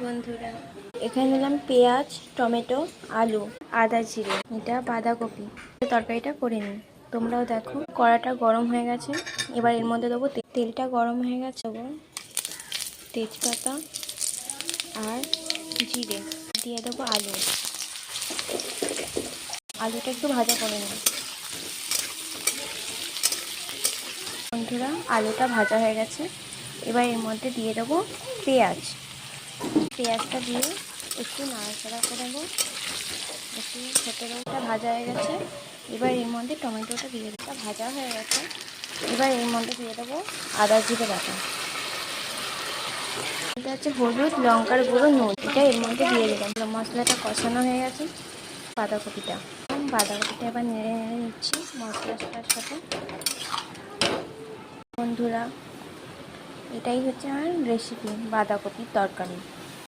বন্ধুরা, এখানে নিলাম পেঁয়াজ, টমেটো, আলু, আদা, জিরে, এটা বাঁধাকপি। তরকারিটা করে নিই, তোমরাও দেখো। কড়াটা গরম হয়ে গেছে, এবার এর মধ্যে দেবো তেলটা গরম হয়ে গেছে, দেবো তেজপাতা আর জিরে, দিয়ে দেবো আলু। আলুটা একটু ভাজা করে নিই। বন্ধুরা, আলুটা ভাজা হয়ে গেছে, এবার এর মধ্যে দিয়ে দেবো পেঁয়াজটা দিয়ে একটু নাড়াচাড়া করে দেবো। একটু ছোটোটা ভাজা হয়ে গেছে, এবার এর মধ্যে টমেটোটা দিয়ে দেবো। ভাজা হয়ে গেছে, এবার এর মধ্যে দিয়ে দেবো আদা জিরে বাটা। এটা হচ্ছে হলুদ, লঙ্কার গুঁড়ো, নুন, এটা এর মধ্যে দিয়ে দিলাম। মশলাটা কষানো হয়ে গেছে। বাঁধাকপিটা এবার নেড়ে নেড়ে নিচ্ছি মশলাটার সাথে। বন্ধুরা, এটাই হচ্ছে আমার রেসিপি, বাঁধাকপির তরকারি।